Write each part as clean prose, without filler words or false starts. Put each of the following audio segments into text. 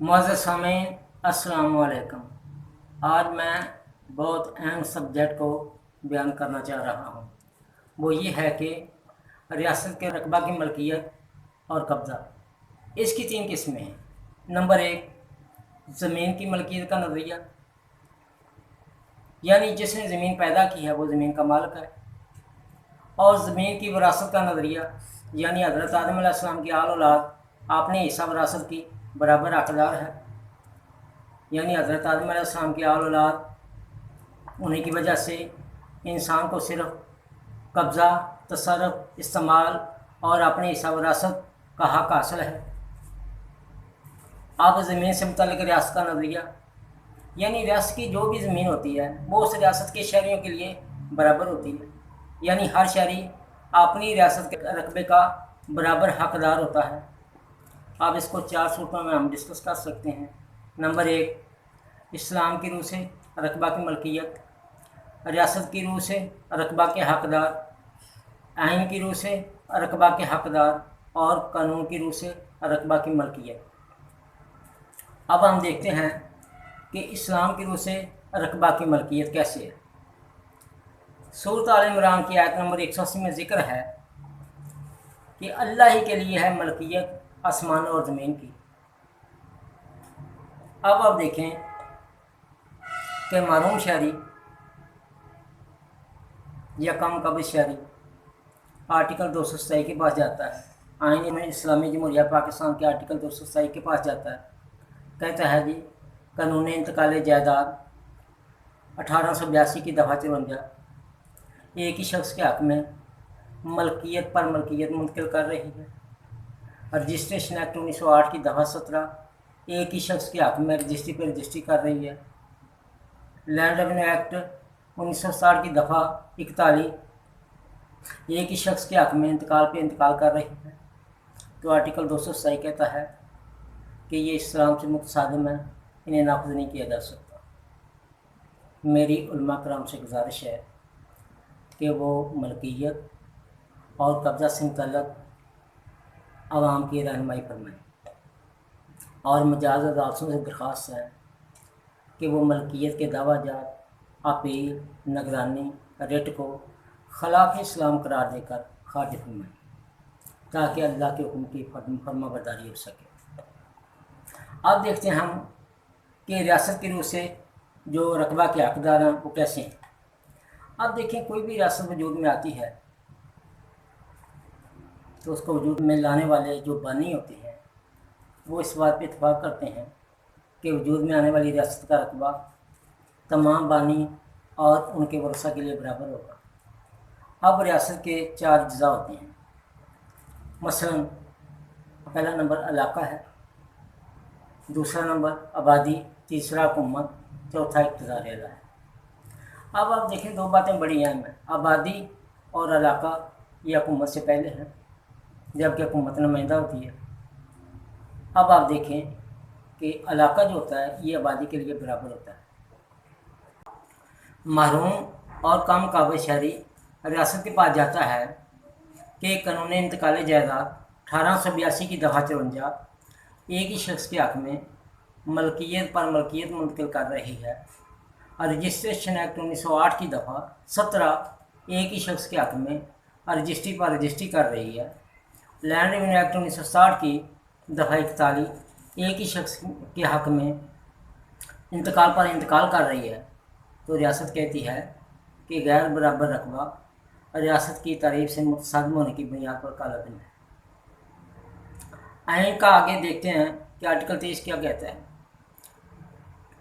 मुअज़्ज़ज़ सामीन, अस्सलामु अलैकुम। आज मैं बहुत अहम सब्जेक्ट को बयान करना चाह रहा हूँ। वो ये है कि रियासत के रकबा की मलकियत और कब्ज़ा। इसकी तीन किस्में हैं। नंबर एक, ज़मीन की मलकियत का नज़रिया, यानी जिसने ज़मीन पैदा की है वो ज़मीन का मालिक है। और ज़मीन की विरासत का नज़रिया, यानी हज़रत आदम अलैहिस्सलाम की आल औलाद आपने हिस्सा विरासत की बराबर हक़दार है। यानी हज़रत आदम अलैहिस्सलाम की आल औलाद होने की वजह से इंसान को सिर्फ़ कब्ज़ा, तसर्रुफ़, इस्तेमाल और अपने हिस्सा विरासत का हक़ हासिल है। अब ज़मीन से मुतल्लिक़ रियासत का नज़रिया, यानी रियासत की जो भी ज़मीन होती है वो उस रियासत के शहरियों के लिए बराबर होती है। यानी हर शहरी अपनी रियासत के रकबे का बराबर हक़दार होता है। अब इसको चार सूत्रों में हम डिस्कस कर सकते हैं। नंबर एक, इस्लाम की रूह से रकबा की मलकियत, रियासत की रूह से रकबा के हक़दार, आइन की रूह से रकबा के हक़दार और कानून की रूह से रकबा की मलकियत। अब हम देखते हैं कि इस्लाम की रूह से रकबा की मलकियत कैसे है। सूरत आल इमरान की आयत नंबर 180 में ज़िक्र है कि अल्लाह ही के लिए है मलकियत आसमान और ज़मीन की। अब आप देखें कि महरूम शहरी या कम कब्ज़ शहरी आर्टिकल 227 के पास जाता है, आइन में इस्लामी जमहूरिया पाकिस्तान के आर्टिकल 227 के पास जाता है। कहता है जी, कानून इंतकाल जायदाद 1882 की दफ़ा 54 एक ही शख्स के हक़ में मलकियत पर मलकियत मुंतकिल कर रही है। रजिस्ट्रेशन एक्ट 1908 की दफ़ा 17 एक ही शख्स के हक़ में रजिस्ट्री पर रजिस्ट्री कर रही है। लैंड रेवेन्यू एक्ट 1960 की दफ़ा 41 एक ही शख्स के हक़ में इंतकाल पे इंतकाल कर रही है। तो आर्टिकल 227 कहता है कि ये इस्लाम से मुतसादिम है, इन्हें नाफिज नहीं किया जा सकता। मेरी उलमा कराम से गुजारिश है कि वो मलकियत और कब्ज़ा से मुतल्लिक़ आवाम की रहनुमाई फरमाएँ और मजाज अदालतों से दरख्वास्त है कि वो मलकियत के दावाजात, अपील, निगरानी, रिट को खिलाफ इस्लाम करार देकर खारिज फरमाएँ ताकि अल्लाह के हुक्म की फर्माबरदारी हो सके। अब देखते हैं हम कि रियासत की रूह से जो रकबा के हक़दार हैं वो कैसे हैं। अब देखें, कोई भी रियासत वजूद में आती है तो उसको वजूद में लाने वाले जो बानी होते हैं वो इस बात पे इत्तेफाक करते हैं कि वजूद में आने वाली रियासत का रकबा तमाम बानी और उनके वरसा के लिए बराबर होगा। अब रियासत के चार अज्ज़ा होते हैं। मसलन पहला नंबर इलाका है, दूसरा नंबर आबादी, तीसरा हुकूमत, चौथा इक़्तिदार अला है। अब आप देखें, दो बातें बड़ी अहम हैं। आबादी और इलाका ये हुकूमत से पहले है, जबकि हुकूमत नुमाइंदा होती है। अब आप देखें कि इलाका जो होता है ये आबादी के लिए बराबर होता है। महरूम और कम काबिज शहरी रियासत के पास जाता है कि कानून इंतकाल जायदाद 1882 की दफ़ा 54 एक ही शख्स के हक़ में मलकियत पर मलकियत मुंतकिल कर रही है। और रजिस्ट्रेशन एक्ट 1908 की दफ़ा 17 एक ही शख्स के हक़ में रजिस्ट्री पर रजिस्ट्री कर रही है। लैंड रेवेन्यू एक्ट 1960 की दफ़ा 41 एक ही शख्स के हक़ में इंतकाल पर इंतकाल कर रही है। तो रियासत कहती है कि गैर बराबर रकबा रियासत की तारीफ से मुतसादिम होने की बुनियाद पर कालादम है। आइन का आगे देखते हैं कि आर्टिकल 23 क्या कहता है।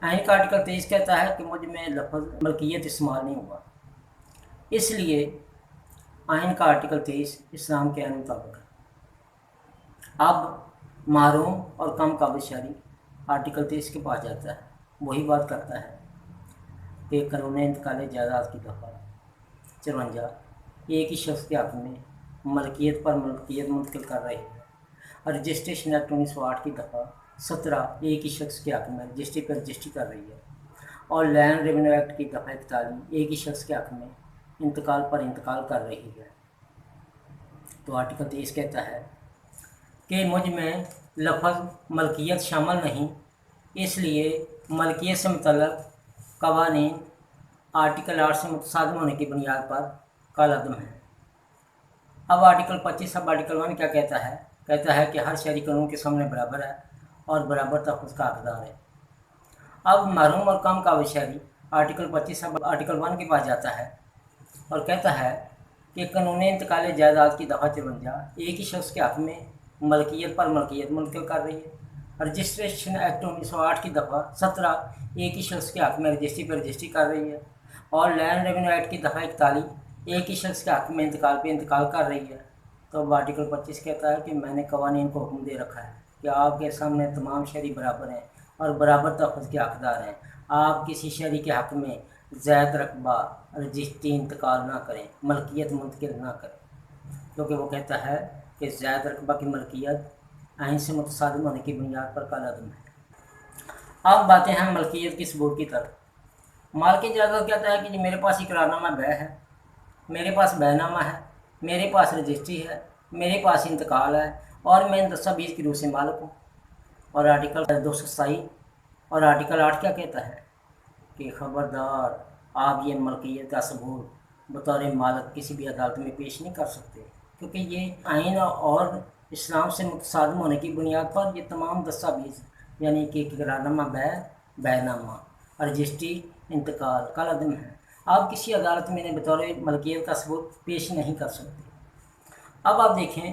आइन का आर्टिकल 23 कहता है कि मुझ में लफ्ज़ मलकियत इस्तेमाल नहीं हुआ, इसलिए आइन का आर्टिकल 23 इस्लाम के मुताबिक है। अब महरूम और कम काबिज शहरी आर्टिकल 23 के पास जाता है, वही बात करता है कि कानून इंतकाल जायदाद की दफ़ा 54 एक ही शख्स के हक़ में मलकियत पर मलकियत मुंतकिल कर रही है। और रजिस्ट्रेशन एक्ट 1908 की दफ़ा 17 एक ही शख्स के हक़ में रजिस्ट्री पर रजिस्ट्री कर रही है। और लैंड रेवेन्यू एक्ट की दफ़ा 41 एक ही शख्स के हक़ में इंतकाल पर इंतकाल कर रही है। तो आर्टिकल 23 कहता है कि मुझ में लफ्ज़ मलकियत शामिल नहीं, اس لیے ملکیت سے متعلق قوانین آرٹیکل 8 سے متصادم ہونے کی بنیاد پر کالعدم ہیں۔ اب آرٹیکل 25 آرٹیکل 1 کیا کہتا ہے؟ کہتا ہے کہ ہر شہری قانون کے سامنے برابر ہے اور برابر تحفظ کا حقدار ہے۔ اب محروم اور کم قابل شہری آرٹیکل 25 آرٹیکل 1 کے پاس جاتا ہے اور کہتا ہے کہ قانون انتقال جائیداد کی دفعہ 53 ایک ہی شخص کے حق میں ملکیت پر ملکیت منتقل کر رہی ہے۔ رجسٹریشن ایکٹ 1908 کی دفعہ 17 ایک ہی شخص کے حق میں رجسٹری پر رجسٹری کر رہی ہے، اور لینڈ ریونیو ایکٹ کی دفعہ 41 ایک ہی شخص کے حق میں انتقال پہ انتقال کر رہی ہے۔ تو اب آرٹیکل 25 کہتا ہے کہ میں نے قوانین کو حکم دے رکھا ہے کہ آپ کے سامنے تمام شہری برابر ہیں اور برابر تحفظ کے حقدار ہیں۔ آپ کسی شہری کے حق میں زائد رقبہ رجسٹری انتقال نہ کریں، ملکیت منتقل نہ کریں، کیونکہ وہ کہتا ہے کہ زائد رقبہ کی ملکیت آئین سے متصادم ہونے کی بنیاد پر کالعدم ہے۔ اب باتیں ہیں ملکیت کی ثبوت کی طرف۔ مالک جائیداد کہتا ہے کہ جی میرے پاس اقرارنامہ بے ہے، میرے پاس بے نامہ ہے، میرے پاس رجسٹری ہے، میرے پاس انتقال ہے، اور میں ان دستاویز کی روح سے مالک ہوں۔ اور آرٹیکل 227 اور آرٹیکل 8 کیا کہتا ہے کہ خبردار آپ یہ ملکیت کا ثبوت بطور مالک کسی بھی عدالت میں پیش نہیں کر سکتے، کیونکہ یہ آئین اور اسلام سے متصادم ہونے کی بنیاد پر یہ تمام دستاویز یعنی کہ اقرارنامہ بے نامہ، رجسٹری، انتقال کالعدم ہے۔ آپ کسی عدالت میں بطور ملکیت کا ثبوت پیش نہیں کر سکتے۔ اب آپ دیکھیں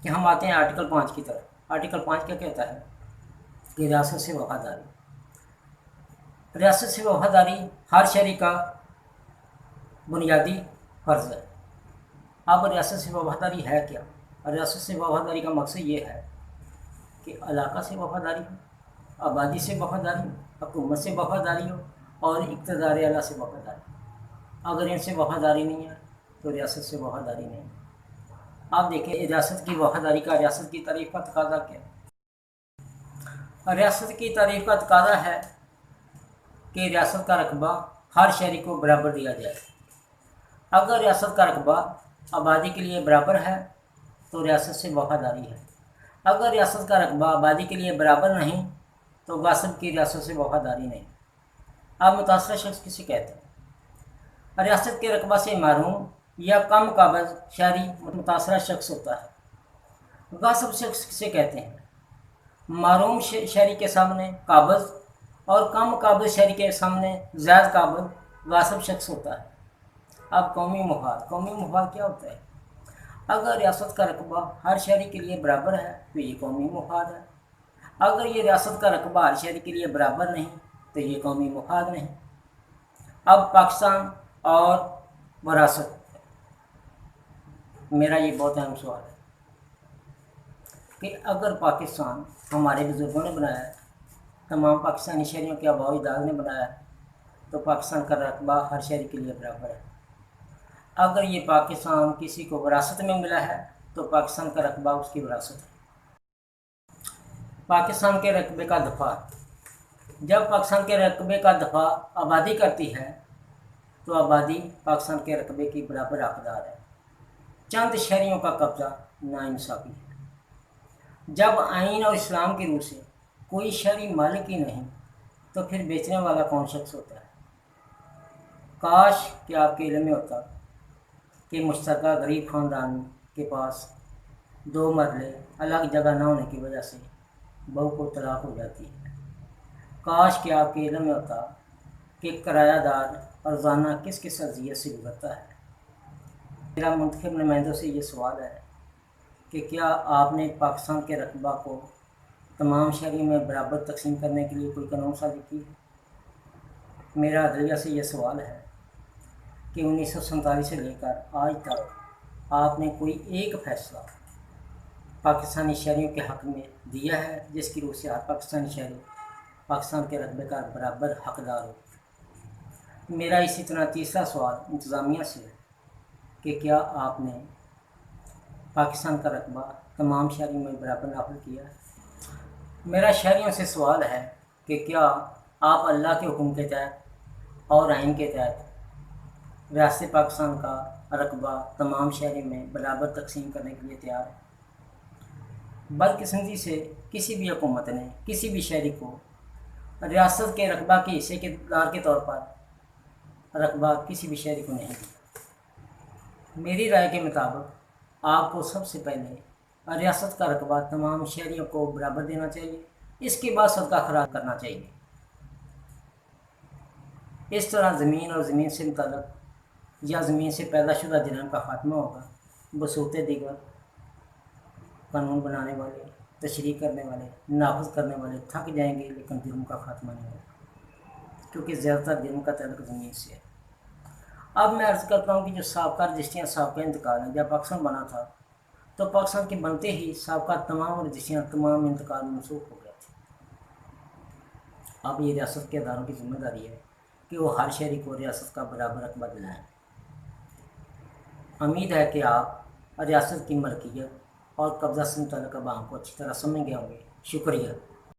کہ ہم آتے ہیں آرٹیکل 5 کی طرف۔ آرٹیکل 5 کیا کہتا ہے کہ ریاست سے وفاداری۔ ریاست سے وفاداری ہر شہری کا بنیادی فرض ہے۔ اب ریاست سے وفاداری ہے کیا؟ ریاست سے وفاداری کا مقصد یہ ہے کہ علاقہ سے وفاداری ہو، آبادی سے وفاداری ہو، حکومت سے وفاداری ہو، اور اقتدار اعلیٰ سے وفاداری ہو۔ اگر ان سے وفاداری نہیں ہے تو ریاست سے وفاداری نہیں ہے۔ آپ دیکھیں ریاست کی وفاداری کا ریاست کی تعریف کا تقاضا کیا ہے؟ ریاست کی تعریف کا تقاضا ہے کہ ریاست کا رقبہ ہر شہری کو برابر دیا جائے۔ اگر ریاست کا رقبہ آبادی کے لیے برابر ہے تو ریاست سے وفاداری ہے۔ اگر ریاست کا رقبہ آبادی کے لیے برابر نہیں تو غاصب کی ریاست سے وفاداری نہیں۔ اب متاثرہ شخص کسے کہتے ہیں؟ ریاست کے رقبہ سے محروم یا کم قابض شہری متاثرہ شخص ہوتا ہے۔ غاصب شخص کسے کہتے ہیں؟ محروم شہری کے سامنے قابض اور کم قابض شہری کے سامنے زائد قابض غاصب شخص ہوتا ہے۔ اب قومی مفاد کیا ہوتا ہے؟ اگر ریاست کا رقبہ ہر شہری کے لیے برابر ہے تو یہ قومی مفاد ہے۔ اگر یہ ریاست کا رقبہ ہر شہری کے لیے برابر نہیں تو یہ قومی مفاد نہیں۔ اب پاکستان اور وراثت، میرا یہ بہت اہم سوال ہے کہ اگر پاکستان ہمارے بزرگوں نے بنایا ہے، تمام پاکستانی شہریوں کے آباء و اجداد نے بنایا ہے، تو پاکستان کا رقبہ ہر شہری کے لیے برابر ہے۔ اگر یہ پاکستان کسی کو وراثت میں ملا ہے تو پاکستان کا رقبہ اس کی وراثت ہے۔ پاکستان کے رقبے کا دفاع، جب پاکستان کے رقبے کا دفاع آبادی کرتی ہے تو آبادی پاکستان کے رقبے کی برابر حقدار ہے۔ چند شہریوں کا قبضہ ناانصافی ہے۔ جب آئین اور اسلام کی روح سے کوئی شہری مالک ہی نہیں تو پھر بیچنے والا کون شخص ہوتا ہے؟ کاش کہ آپ کے علم میں ہوتا کہ مشترکہ غریب خاندان کے پاس 2 مرلے الگ جگہ نہ ہونے کی وجہ سے بہو کو طلاق ہو جاتی ہے۔ کاش کہ آپ کے علم میں ہوتا کہ کرایہ دار روزانہ کس کس اذیت سے گزرتا ہے۔ میرا منتخب نمائندوں سے یہ سوال ہے کہ کیا آپ نے پاکستان کے رقبہ کو تمام شہریوں میں برابر تقسیم کرنے کے لیے کوئی قانون سازی کی؟ میرا عدلیہ سے یہ سوال ہے کہ 1947 سے لے کر آج تک آپ نے کوئی ایک فیصلہ پاکستانی شہریوں کے حق میں دیا ہے جس کی روح سے ہر پاکستانی شہری پاکستان کے رقبے کا برابر حقدار ہو؟ میرا اسی طرح تیسرا سوال انتظامیہ سے ہے کہ کیا آپ نے پاکستان کا رقبہ تمام شہریوں میں برابر نافذ کیا ہے؟ میرا شہریوں سے سوال ہے کہ کیا آپ اللہ کے حکم کے تحت اور آئین کے تحت ریاست پاکستان کا رقبہ تمام شہریوں میں برابر تقسیم کرنے کے لیے تیار ہیں؟ بدقسمتی سے کسی بھی حکومت نے کسی بھی شہری کو रियासत के रकबा के हिस्से के दार के तौर पर रकबा किसी भी शहरी को नहीं दिया। मेरी राय के मुताबिक आपको सबसे पहले रियासत का रकबा तमाम शहरियों को बराबर देना चाहिए, इसके बाद सदका खराज करना चाहिए। इस तरह ज़मीन और ज़मीन से मुतल्लक़ या ज़मीन से पैदा शुदा जुर्म का खात्मा होगा। बसूते दीगर कानून बनाने वाले, तशरीह करने वाले, नाफज करने वाले थक जाएंगे, लेकिन जुर्म का खात्मा नहीं होगा, क्योंकि ज़्यादातर जुर्म का तल्लुक़ ज़मीन से है। अब मैं अर्ज़ करता हूँ कि जो साबका रजिस्ट्रियाँ साबका इंतकाल है, जब पाकिस्तान बना था तो पाकिस्तान के बनते ही साबका तमाम रजिस्ट्रियाँ तमाम इंतकाल मनसूख हो गए थे। अब ये रियासत के अदारों की जिम्मेदारी है कि वो हर शहरी को रियासत का बराबर रकबा दिलाएँ। उम्मीद है कि आप रियासत की मलकियत और कब्ज़ा से मुतल्लिक़ बातों को अच्छी तरह समझ गए होंगे। शुक्रिया।